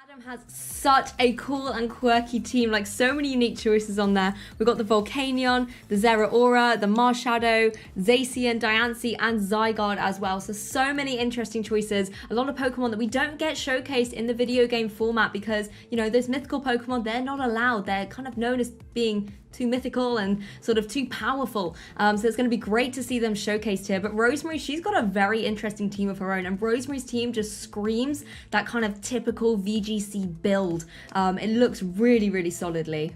Adam has such a cool and quirky team, like so many unique choices on there. We've got the Volcanion, the Zeraora, the Marshadow, Zacian, Diancie, and Zygarde as well. So many interesting choices. A lot of Pokemon that we don't get showcased in the video game format because, you know, those mythical Pokemon, they're not allowed. They're kind of known as being too mythical and sort of too powerful. So it's going to be great to see them showcased here. But Rosemary, she's got a very interesting team of her own. And Rosemary's team just screams that kind of typical VGC build. It looks really, really solidly.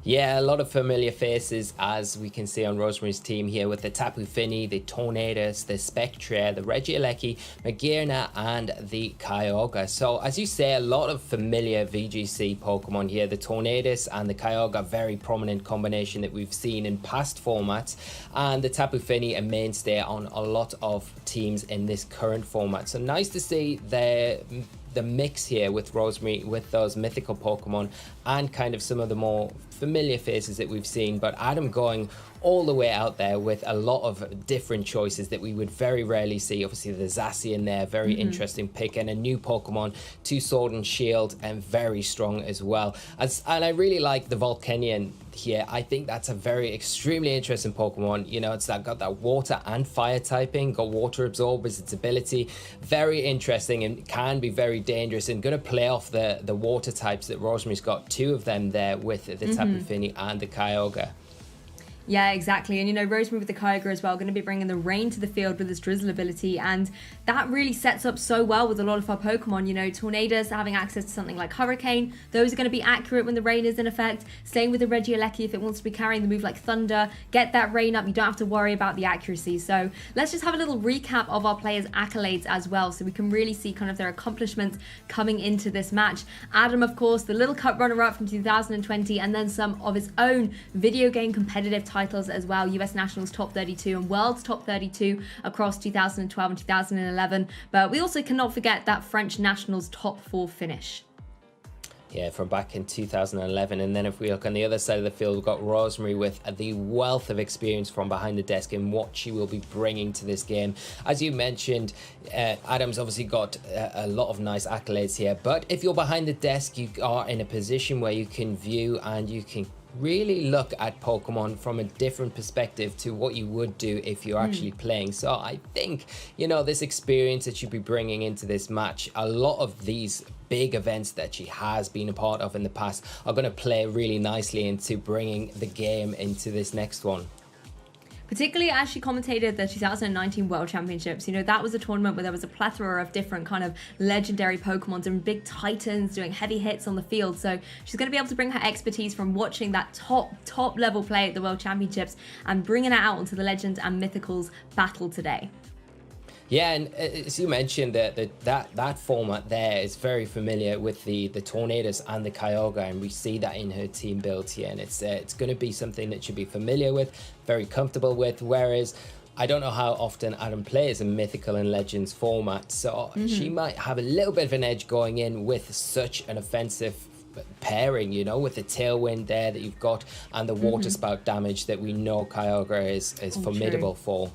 Yeah, a lot of familiar faces, as we can see on Rosemary's team here with the Tapu Fini, the Tornadus, the Spectre, the Regieleki, Magearna, and the Kyogre. So, as you say, a lot of familiar VGC Pokemon here. The Tornadus and the Kyogre, very prominent combination that we've seen in past formats. And the Tapu Fini, a mainstay on a lot of teams in this current format. So, nice to see the mix here with Rosemary, with those mythical Pokemon and kind of some of the more familiar faces that we've seen, but Adam going all the way out there with a lot of different choices that we would very rarely see. Obviously the Zacian there, very interesting pick, and a new Pokemon, 2 Sword and Shield, and very strong as well. And I really like the Volcanion here. I think that's a very extremely interesting Pokemon. You know, it's got that water and fire typing, got Water Absorb as its ability. Very interesting and can be very dangerous, and going to play off the water types that Rosemary's got 2 of them there with the Tapu Fini and the Kyogre. Yeah, exactly. And, you know, Rosemary with the Kyogre as well, going to be bringing the rain to the field with its Drizzle ability. And that really sets up so well with a lot of our Pokemon. You know, Tornadus having access to something like Hurricane. Those are going to be accurate when the rain is in effect. Same with the Regieleki if it wants to be carrying the move like Thunder. Get that rain up. You don't have to worry about the accuracy. So let's just have a little recap of our players' accolades as well, so we can really see kind of their accomplishments coming into this match. Adam, of course, the Little Cup runner-up from 2020, and then some of his own video game competitive titles as well, US Nationals Top 32 and World's Top 32 across 2012 and 2011. But we also cannot forget that French Nationals Top 4 finish. Yeah, from back in 2011. And then if we look on the other side of the field, we've got Rosemary with the wealth of experience from behind the desk and what she will be bringing to this game. As you mentioned, Adam's obviously got a lot of nice accolades here. But if you're behind the desk, you are in a position where you can view and you can really look at Pokemon from a different perspective to what you would do if you're actually playing. So I think, you know, this experience that you'd be bringing into this match, a lot of these big events that she has been a part of in the past are going to play really nicely into bringing the game into this next one. Particularly as she commentated the 2019 World Championships. You know, that was a tournament where there was a plethora of different kind of legendary Pokemons and big titans doing heavy hits on the field. So she's going to be able to bring her expertise from watching that top level play at the World Championships and bringing it out onto the Legends and Mythicals battle today. Yeah, and as you mentioned, that format there is very familiar with the Tornadus and the Kyogre, and we see that in her team build here, and it's going to be something that she'll be familiar with, very comfortable with, whereas I don't know how often Adam plays a Mythical and Legends format, so she might have a little bit of an edge going in with such an offensive pairing, you know, with the Tailwind there that you've got and the Water Spout damage that we know Kyogre is formidable for.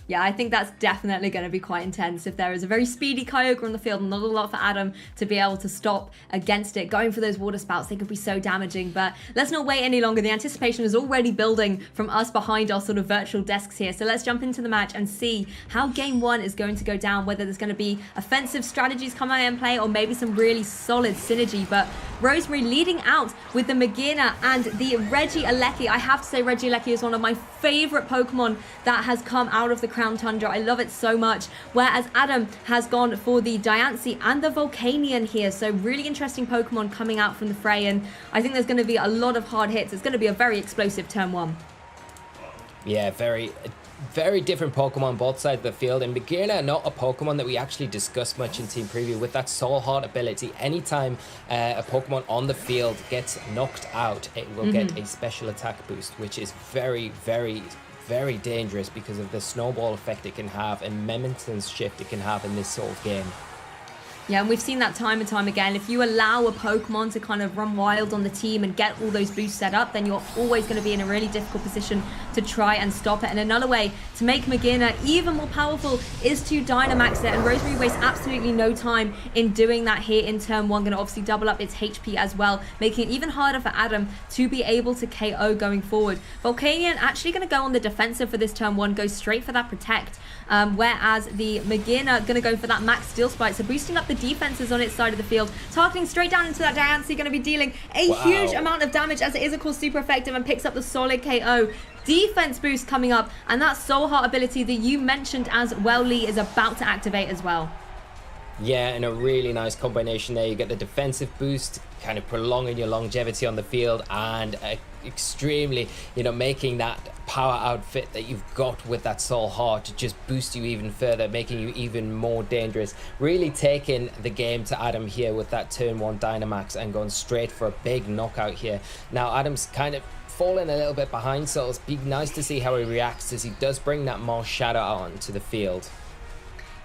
Yeah, I think that's definitely going to be quite intense if there is a very speedy Kyogre on the field and not a lot for Adam to be able to stop against it. Going for those water spouts, they could be so damaging. But let's not wait any longer. The anticipation is already building from us behind our sort of virtual desks here. So let's jump into the match and see how game 1 is going to go down, whether there's going to be offensive strategies coming in play or maybe some really solid synergy. But Rosemary leading out with the Magearna and the Regieleki. I have to say Regieleki is one of my favorite Pokemon that has come out of the Crown Tundra. I love it so much. Whereas Adam has gone for the Diancie and the Volcanion here. So really interesting Pokemon coming out from the fray. And I think there's going to be a lot of hard hits. It's going to be a very explosive turn 1. Yeah, very different Pokemon both sides of the field, and Magearna, not a Pokemon that we actually discussed much in Team Preview, with that Soul Heart ability. Anytime a Pokemon on the field gets knocked out, it will get a special attack boost, which is very, very, very dangerous because of the snowball effect it can have and momentum shift it can have in this sort of game. Yeah, and we've seen that time and time again. If you allow a Pokemon to kind of run wild on the team and get all those boosts set up, then you're always going to be in a really difficult position to try and stop it. And another way to make Magearna even more powerful is to Dynamax it. And Rosemary wastes absolutely no time in doing that here in turn 1. Going to obviously double up its HP as well, making it even harder for Adam to be able to KO going forward. Volcanion actually going to go on the defensive for this turn 1, go straight for that Protect. Whereas the Magearna going to go for that Max Steel Spike, so boosting up the defenses on its side of the field, targeting straight down into that Diancie, going to be dealing a huge amount of damage as it is of course super effective and picks up the solid KO. Defense boost coming up, and that Soul Heart ability that you mentioned as well, Lee, is about to activate as well. Yeah, and a really nice combination there. You get the defensive boost, kind of prolonging your longevity on the field, and extremely, making that power outfit that you've got with that Soul Heart to just boost you even further, making you even more dangerous. Really taking the game to Adam here with that turn 1 Dynamax and going straight for a big knockout here. Now, Adam's kind of falling a little bit behind, so it'll be nice to see how he reacts as he does bring that Marshadow out onto the field.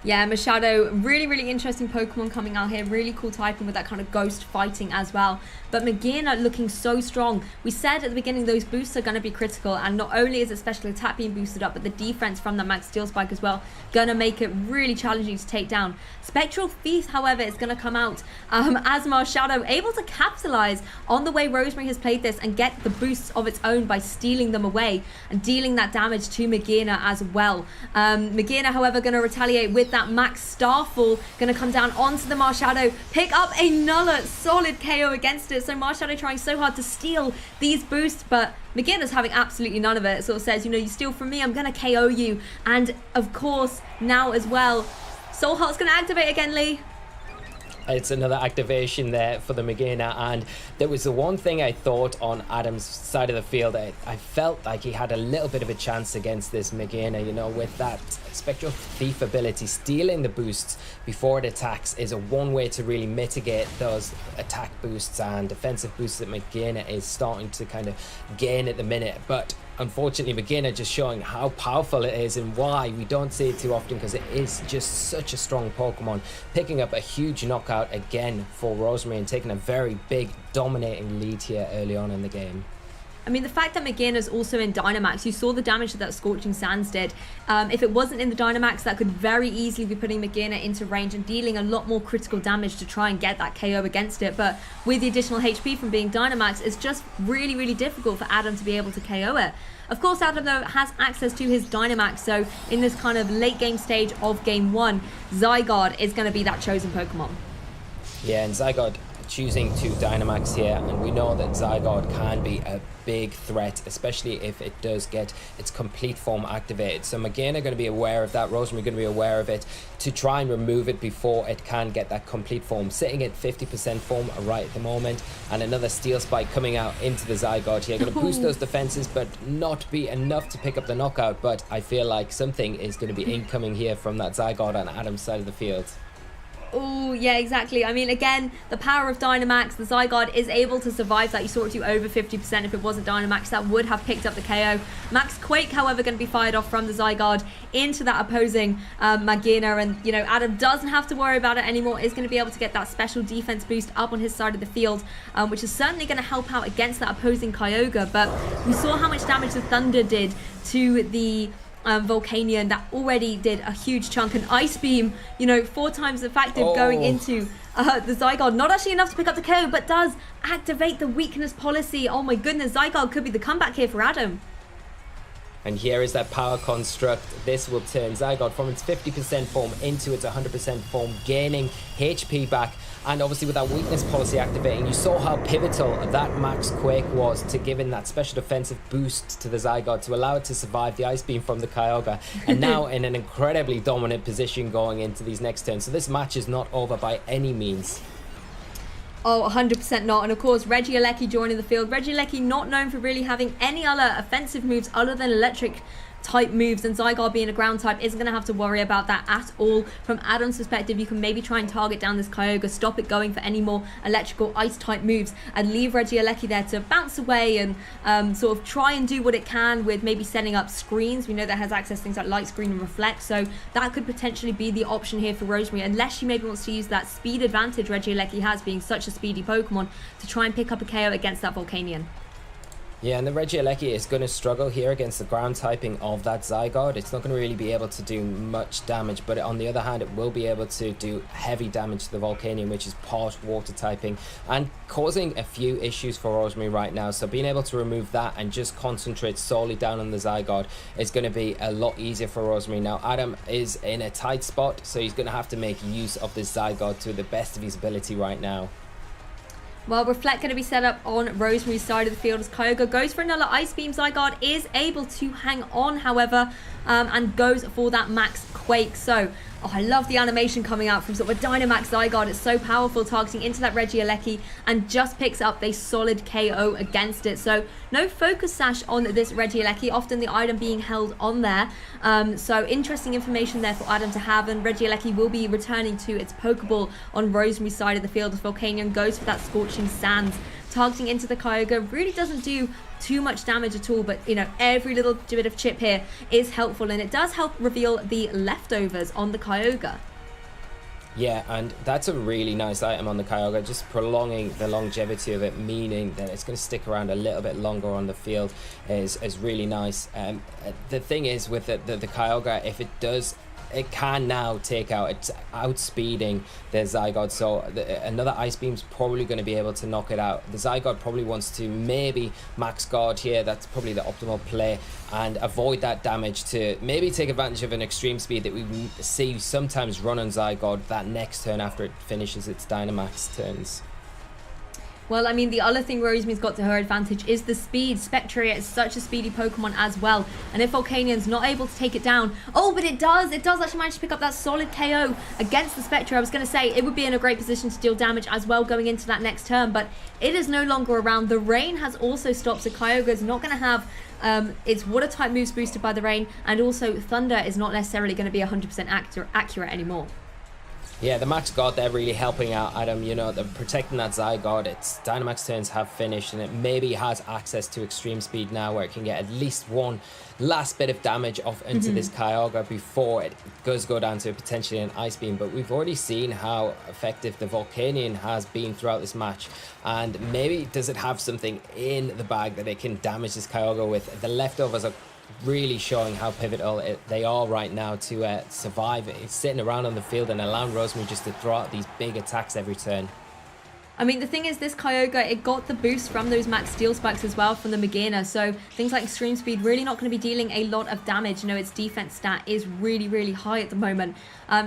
Yeah, Marshadow, really interesting Pokemon coming out here. Really cool typing with that kind of ghost fighting as well. But Magearna looking so strong. We said at the beginning those boosts are going to be critical, and not only is it special attack being boosted up, but the defense from the Max Steel Spike as well, going to make it really challenging to take down. Spectral Thief, however, is going to come out as Marshadow, able to capitalize on the way Rosemary has played this and get the boosts of its own by stealing them away and dealing that damage to Magearna as well. Magearna, however, going to retaliate with that Max Starfall, going to come down onto the Marshadow, pick up another solid KO against it. So Marshadow trying so hard to steal these boosts, but Magearna's having absolutely none of it. It sort of says, you steal from me, I'm going to KO you. And of course, now as well, Soul Heart's going to activate again, Lee. It's another activation there for the Magearna, and there was the one thing I thought on Adam's side of the field. I felt like he had a little bit of a chance against this Magearna, with that Spectral Thief ability. Stealing the boosts before it attacks is a one way to really mitigate those attack boosts and defensive boosts that Magearna is starting to kind of gain at the minute. But unfortunately, Magearna just showing how powerful it is and why we don't see it too often, because it is just such a strong Pokemon, picking up a huge knockout again for Rosemary and taking a very big dominating lead here early on in the game. I mean, the fact that Magearna's also in Dynamax, you saw the damage that Scorching Sands did. If it wasn't in the Dynamax, that could very easily be putting Magearna into range and dealing a lot more critical damage to try and get that KO against it. But with the additional HP from being Dynamax, it's just really difficult for Adam to be able to KO it. Of course, Adam, though, has access to his Dynamax, so in this kind of late game stage of Game 1, Zygarde is going to be that chosen Pokemon. Yeah, and Zygarde choosing to Dynamax here, and we know that Zygarde can be a big threat, especially if it does get its complete form activated. So Magearna going to be aware of that, Rosemary going to be aware of it to try and remove it before it can get that complete form. Sitting at 50% form right at the moment, and another Steel Spike coming out into the Zygarde here, going to boost those defenses but not be enough to pick up the knockout. But I feel like something is going to be incoming here from that Zygarde on Adam's side of the field. Oh, yeah, exactly. I mean, again, the power of Dynamax, the Zygarde is able to survive that. You saw it do over 50%. If it wasn't Dynamax, that would have picked up the KO. Max Quake, however, going to be fired off from the Zygarde into that opposing Magearna. And, Adam doesn't have to worry about it anymore. Is going to be able to get that special defense boost up on his side of the field, which is certainly going to help out against that opposing Kyogre. But we saw how much damage the Thunder did to the Volcanion that already did a huge chunk. An Ice Beam, 4 times effective going into the Zygarde. Not actually enough to pick up the KO, but does activate the weakness policy. Oh my goodness, Zygarde could be the comeback here for Adam. And here is that power construct. This will turn Zygarde from its 50% form into its 100% form, gaining HP back. And obviously with that weakness policy activating, you saw how pivotal that Max Quake was to giving that special defensive boost to the Zygarde to allow it to survive the Ice Beam from the Kyogre. And now in an incredibly dominant position going into these next turns. So this match is not over by any means. Oh, 100% not. And of course, Regieleki joining the field. Regieleki not known for really having any other offensive moves other than electric type moves, and Zygarde being a ground type isn't going to have to worry about that at all. From Adam's perspective, you can maybe try and target down this Kyogre, stop it going for any more electrical ice type moves, and leave Regieleki there to bounce away and sort of try and do what it can with maybe setting up screens. We know that has access to things like Light Screen and Reflect, so that could potentially be the option here for Rosemary, unless she maybe wants to use that speed advantage Regieleki has, being such a speedy Pokemon, to try and pick up a KO against that Volcanion. Yeah, and the Regieleki is going to struggle here against the ground typing of that Zygarde. It's not going to really be able to do much damage, but on the other hand, it will be able to do heavy damage to the Volcanion, which is part water typing, and causing a few issues for Rosemary right now. So being able to remove that and just concentrate solely down on the Zygarde is going to be a lot easier for Rosemary. Now, Adam is in a tight spot, so he's going to have to make use of this Zygarde to the best of his ability right now. Well, Reflect going to be set up on Rosemary's side of the field as Kyogre goes for another Ice Beam. Zygarde is able to hang on, however, and goes for that Max Quake. So, I love the animation coming out from sort of a Dynamax Zygarde. It's so powerful, targeting into that Regieleki, and just picks up a solid KO against it. So, no Focus Sash on this Regieleki, often the item being held on there. So, interesting information there for Adam to have, and Regieleki will be returning to its Pokeball on Rosemary's side of the field as Volcanion goes for that Scorching Sands. Targeting into the Kyogre really doesn't do too much damage at all, but every little bit of chip here is helpful, and it does help reveal the leftovers on the Kyogre. Yeah, and that's a really nice item on the Kyogre, just prolonging the longevity of it, meaning that it's going to stick around a little bit longer on the field is really nice. The thing is with the Kyogre, if it does, it can now take out, it's outspeeding the Zygarde, so another Ice Beam's probably going to be able to knock it out. The Zygarde probably wants to maybe Max Guard here, that's probably the optimal play, and avoid that damage to maybe take advantage of an extreme speed that we see sometimes run on Zygarde that next turn after it finishes its Dynamax turns. Well, I mean, the other thing Rosemary's got to her advantage is the speed. Spectria is such a speedy Pokemon as well. And if Volcanion's not able to take it down... Oh, but it does actually manage to pick up that solid KO against the Spectria. I was going to say, it would be in a great position to deal damage as well going into that next turn, but it is no longer around. The rain has also stopped, so Kyogre is not going to have its water type moves boosted by the rain, and also Thunder is not necessarily going to be 100% accurate anymore. Yeah, the Max Guard there really helping out Adam, they're protecting that Zygarde. Its Dynamax turns have finished, and it maybe has access to extreme speed now where it can get at least one last bit of damage off into this Kyogre before it does go down to potentially an Ice Beam. But we've already seen how effective the Volcanion has been throughout this match, and maybe does it have something in the bag that it can damage this Kyogre with. The leftovers are really showing how pivotal they are right now to survive. It's sitting around on the field and allowing Rosemary just to throw out these big attacks every turn. I mean, the thing is, this Kyogre, it got the boost from those max steel spikes as well from the Magearna, so things like extreme speed really not going to be dealing a lot of damage. Its defense stat is really, really high at the moment.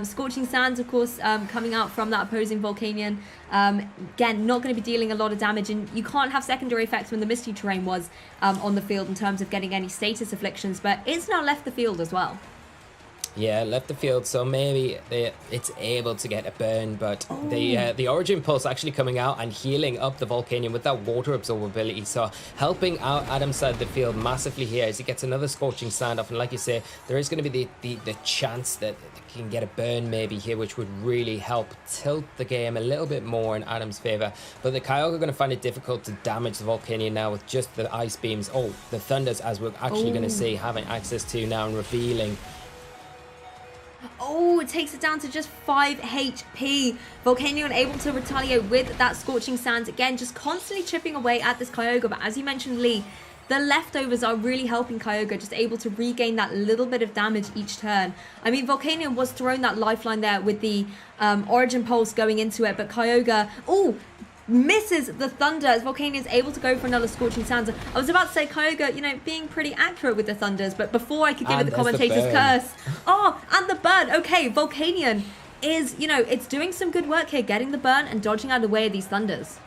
Scorching Sands, of course, coming out from that opposing Volcanion. Again, not going to be dealing a lot of damage, and you can't have secondary effects when the Misty Terrain was on the field in terms of getting any status afflictions, but it's now left the field as well. Yeah, left the field, so maybe it's able to get a burn, but the Origin Pulse actually coming out and healing up the Volcanion with that water absorbability, so helping out Adam's side of the field massively here as he gets another Scorching Sand off. And like you say, there is going to be the chance that he can get a burn maybe here, which would really help tilt the game a little bit more in Adam's favour. But the Kyogre are going to find it difficult to damage the Volcanion now with just the Ice Beams. Oh, the Thunders, as we're actually going to see, having access to now and revealing. Oh, it takes it down to just 5 HP. Volcanion able to retaliate with that Scorching Sands. Again, just constantly chipping away at this Kyogre. But as you mentioned, Lee, the leftovers are really helping Kyogre, just able to regain that little bit of damage each turn. I mean, Volcanion was throwing that lifeline there with the Origin Pulse going into it. But Kyogre... Oh! Misses the Thunder as Volcanion's able to go for another Scorching Sands. I was about to say Kyogre, being pretty accurate with the Thunders, but before I could give it the commentator's curse. Oh, and the burn. Okay, Volcanion is, it's doing some good work here, getting the burn and dodging out of the way of these Thunders.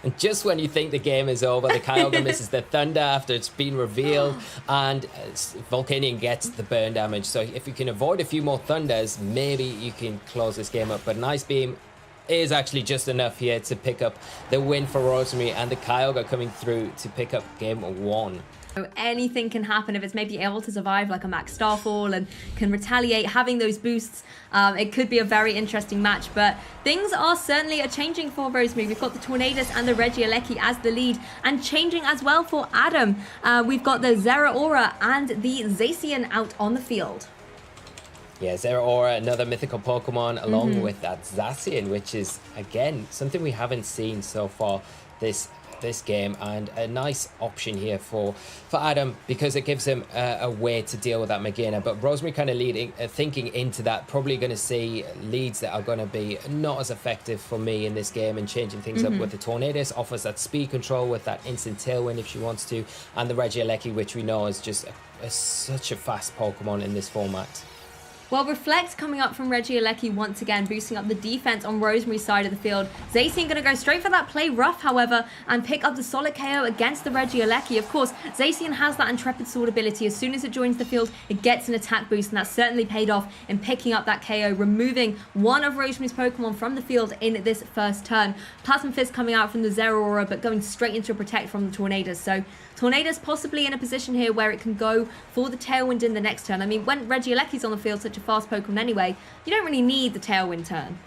And just when you think the game is over, the Kyogre misses the Thunder after it's been revealed, and Volcanion gets the burn damage. So if you can avoid a few more Thunders, maybe you can close this game up. But an Ice Beam is actually just enough here to pick up the win for Rosemary, and the Kyogre coming through to pick up game 1. So anything can happen if it's maybe able to survive like a Max Starfall and can retaliate, having those boosts. It could be a very interesting match, but things are certainly changing for Rosemary. We've got the Tornadus and the Regieleki as the lead, and changing as well for Adam. We've got the Zeraora and the Zacian out on the field. Yeah, Zeraora, another mythical Pokemon, along with that Zacian, which is, again, something we haven't seen so far this game, and a nice option here for Adam, because it gives him a way to deal with that Magearna. But Rosemary kind of thinking into that, probably going to see leads that are going to be not as effective for me in this game, and changing things up with the Tornadus. Offers that speed control with that instant tailwind if she wants to, and the Regieleki, which we know is just such a fast Pokemon in this format. Well, Reflect coming up from Regieleki once again, boosting up the defense on Rosemary's side of the field. Zacian going to go straight for that play rough, however, and pick up the solid KO against the Regieleki. Of course, Zacian has that Intrepid Sword ability. As soon as it joins the field, it gets an attack boost, and that certainly paid off in picking up that KO, removing one of Rosemary's Pokemon from the field in this first turn. Plasma Fist coming out from the Zeraora, but going straight into a Protect from the Tornadus. So Tornadus possibly in a position here where it can go for the Tailwind in the next turn. I mean, when Regieleki's on the field, such a fast Pokemon anyway, you don't really need the Tailwind turn.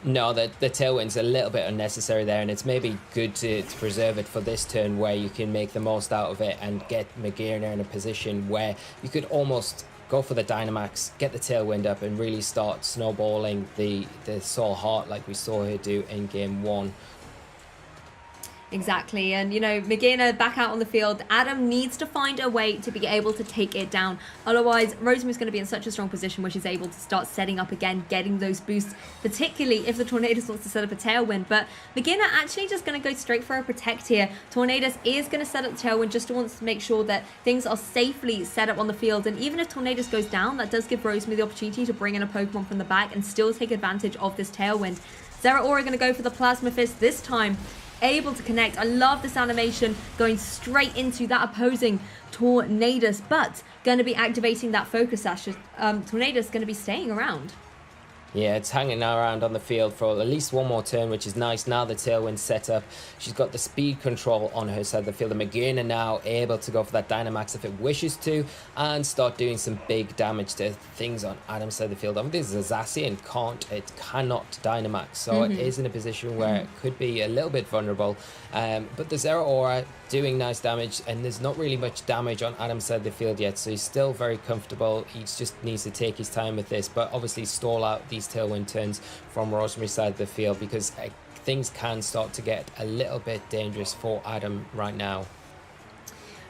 No, the Tailwind's a little bit unnecessary there, and it's maybe good to preserve it for this turn, where you can make the most out of it and get Magearna in a position where you could almost go for the Dynamax, get the Tailwind up, and really start snowballing the Soul Heart like we saw her do in Game 1. Exactly, and you know, Magearna back out on the field. Adam needs to find a way to be able to take it down. Otherwise, Rosemary's going to be in such a strong position where she's able to start setting up again, getting those boosts, particularly if the Tornadus wants to set up a Tailwind. But Magearna actually just going to go straight for a Protect here. Tornadus is going to set up the Tailwind, just wants to make sure that things are safely set up on the field. And even if Tornadus goes down, that does give Rosemary the opportunity to bring in a Pokemon from the back and still take advantage of this Tailwind. Zeraora going to go for the Plasma Fist this time. Able to connect. I love this animation going straight into that opposing Tornadus, but going to be activating that Focus Sash. Tornadus going to be staying around. Yeah, it's hanging around on the field for at least one more turn, which is nice. Now the Tailwind's set up. She's got the speed control on her side of the field. The Magearna now able to go for that Dynamax if it wishes to, and start doing some big damage to things on Adam's side of the field. I mean, this is a Zacian, it cannot Dynamax, so it is in a position where it could be a little bit vulnerable. But the Zeraora doing nice damage, and there's not really much damage on Adam's side of the field yet, so he's still very comfortable. He just needs to take his time with this, but obviously stall out these Tailwind turns from Rosemary's side of the field, because things can start to get a little bit dangerous for Adam right now.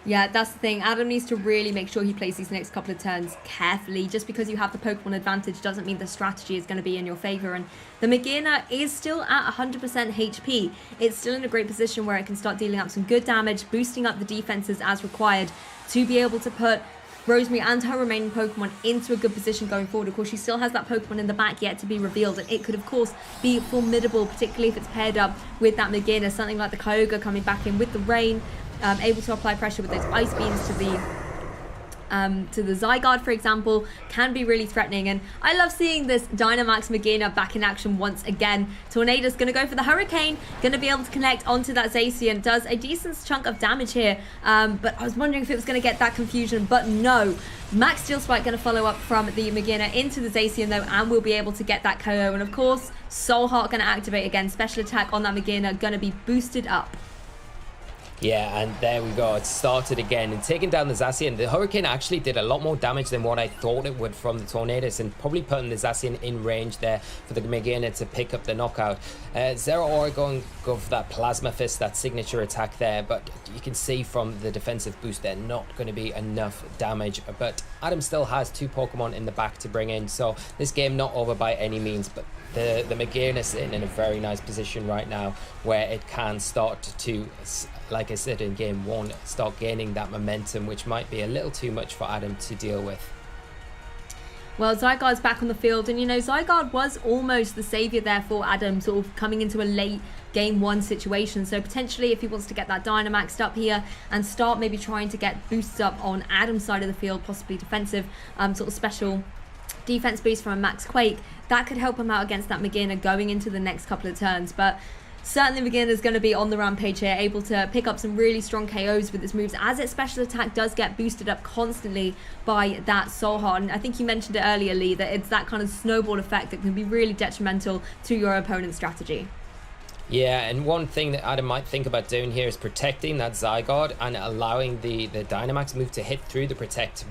Yeah, that's the thing. Adam needs to really make sure he plays these next couple of turns carefully. Just because you have the Pokemon advantage doesn't mean the strategy is going to be in your favor. And the Magearna is still at 100% HP. It's still in a great position where it can start dealing out some good damage, boosting up the defenses as required to be able to put Rosemary and her remaining Pokemon into a good position going forward. Of course, she still has that Pokemon in the back yet to be revealed, and it could, of course, be formidable, particularly if it's paired up with that Magearna. Something like the Kyogre coming back in with the rain, able to apply pressure with those Ice Beams to the Zygarde, for example, can be really threatening. And I love seeing this Dynamax Magearna back in action once again. Tornadus going to go for the Hurricane, going to be able to connect onto that Zacian. Does a decent chunk of damage here, but I was wondering if it was going to get that confusion, but no. Max Steel Spike going to follow up from the Magearna into the Zacian though, and we'll be able to get that KO. And of course, Soul Heart going to activate again. Special attack on that Magearna going to be boosted up. Yeah, and there we go. It started again and taking down the Zacian. The Hurricane actually did a lot more damage than what I thought it would from the Tornadus, and probably putting the Zacian in range there for the Magearna to pick up the knockout. Zeraora go for that Plasma Fist, that signature attack there, but you can see from the defensive boost they're not going to be enough damage. But Adam still has two Pokemon in the back to bring in, so this game not over by any means, but the Magearna's sitting in a very nice position right now where it can start to, like I said in Game 1, start gaining that momentum, which might be a little too much for Adam to deal with. Well, Zygarde's back on the field, and you know, Zygarde was almost the saviour there for Adam, sort of coming into a late Game 1 situation. So potentially if he wants to get that Dynamaxed up here and start maybe trying to get boosts up on Adam's side of the field, possibly defensive, sort of special defense boost from a Max Quake, that could help him out against that Magearna going into the next couple of turns. But certainly Magina's going to be on the rampage here, able to pick up some really strong KOs with its moves, as its special attack does get boosted up constantly by that Soul Heart. And I think you mentioned it earlier, Lee, that it's that kind of snowball effect that can be really detrimental to your opponent's strategy. Yeah, and one thing that Adam might think about doing here is protecting that Zygarde and allowing the Dynamax move to hit through the protect,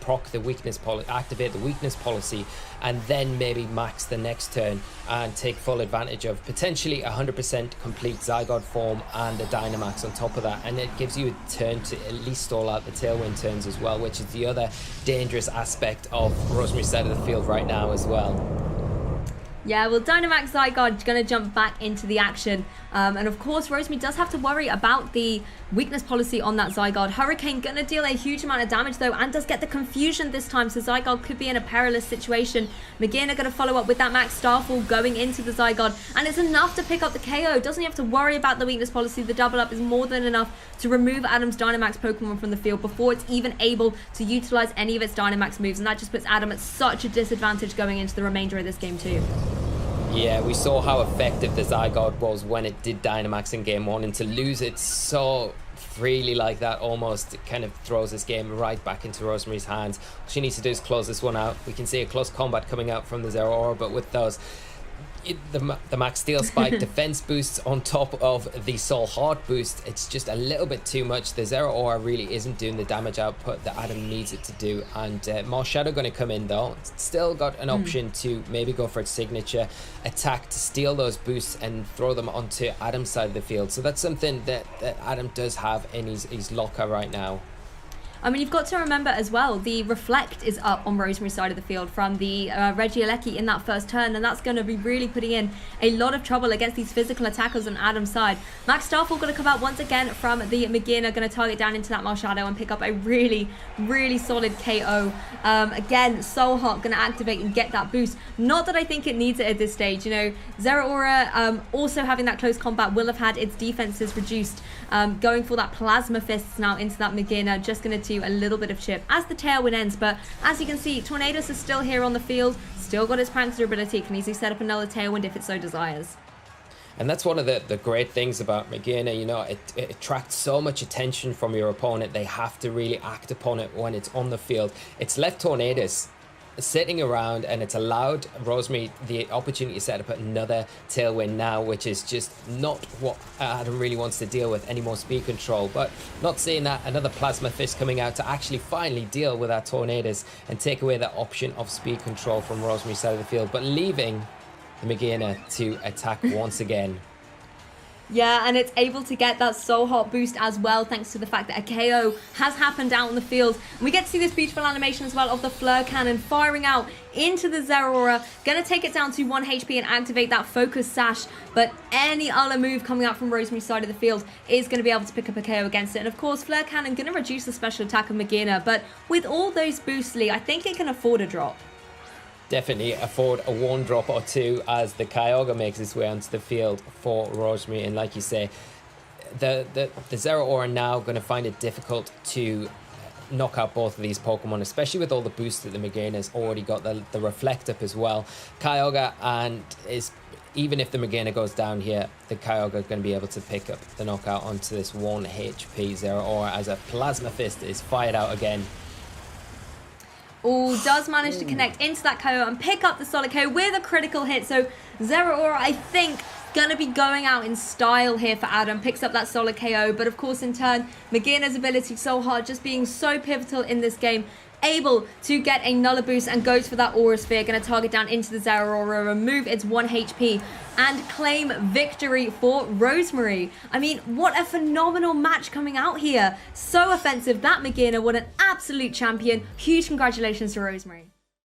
proc the weakness policy, activate the weakness policy, and then maybe max the next turn and take full advantage of potentially 100% complete Zygarde form and the Dynamax on top of that. And it gives you a turn to at least stall out the Tailwind turns as well, which is the other dangerous aspect of Rosemary's side of the field right now as well. Yeah, well, Dynamax Zygarde going to jump back into the action. And of course, Rosemary does have to worry about the weakness policy on that Zygarde. Hurricane going to deal a huge amount of damage, though, and does get the confusion this time. So Zygarde could be in a perilous situation. Magina going to follow up with that Max Starfall going into the Zygarde. And it's enough to pick up the KO. Doesn't have to worry about the weakness policy. The double up is more than enough to remove Adam's Dynamax Pokemon from the field before it's even able to utilize any of its Dynamax moves. And that just puts Adam at such a disadvantage going into the remainder of this game, too. Yeah, we saw how effective the Zygarde was when it did Dynamax in game 1, and to lose it so freely like that almost kind of throws this game right back into Rosemary's hands. All she needs to do is close this one out. We can see a close combat coming out from the Zeraora, but with those the Max Steel Spike defense boosts on top of the Soul Heart boost, it's just a little bit too much. The Zeraora really isn't doing the damage output that Adam needs it to do, and more Shadow going to come in though. It's still got an option to maybe go for its signature attack to steal those boosts and throw them onto Adam's side of the field. So that's something that Adam does have in his locker right now. I mean, you've got to remember as well, the Reflect is up on Rosemary's side of the field from the Regieleki in that first turn, and that's going to be really putting in a lot of trouble against these physical attackers on Adam's side. Max Starfall going to come out once again from the Magina, going to target down into that Marshadow and pick up a really, really solid KO. Again, Soul Heart going to activate and get that boost. Not that I think it needs it at this stage. You know, Zeraora also having that close combat will have had its defenses reduced. Going for that Plasma Fists now into that Magina, just going to a little bit of chip as the Tailwind ends. But as you can see, Tornadus is still here on the field, still got its Prankster ability, can easily set up another Tailwind if it so desires. And that's one of the great things about Magina, you know, it attracts so much attention from your opponent. They have to really act upon it when it's on the field. It's left Tornadus sitting around, and it's allowed Rosemary the opportunity to set up another Tailwind now, which is just not what Adam really wants to deal with, any more speed control. But not seeing that, another Plasma Fist coming out to actually finally deal with that Tornadus and take away that option of speed control from Rosemary's side of the field, but leaving the Magina to attack once again. Yeah, and it's able to get that Soul Heart boost as well, thanks to the fact that a KO has happened out on the field. And we get to see this beautiful animation as well of the Flare Cannon firing out into the Zeraora. Going to take it down to 1 HP and activate that Focus Sash. But any other move coming out from Rosemary's side of the field is going to be able to pick up a KO against it. And of course, Flare Cannon going to reduce the special attack of Magina. But with all those boosts, Lee, I think it can afford a drop. Definitely afford a 1-drop or 2 as the Kyogre makes its way onto the field for Rosemary. And like you say, the Zeraora now going to find it difficult to knock out both of these Pokemon, especially with all the boosts that the Magina has already got, the Reflect up as well. Kyogre, and even if the Magina goes down here, the Kyogre is going to be able to pick up the knockout onto this 1 HP Zeraora as a Plasma Fist is fired out again. Oh, does manage to connect into that KO and pick up the solid KO with a critical hit. So Zeraora, I think, gonna be going out in style here for Adam. Picks up that solid KO, but of course in turn, Magina's ability so hard, just being so pivotal in this game. Able to get a Nulla boost and goes for that Aura Sphere. Going to target down into the Zeraora, remove its 1 HP and claim victory for Rosemary. I mean, what a phenomenal match coming out here. So offensive. That Magina, what an absolute champion. Huge congratulations to Rosemary.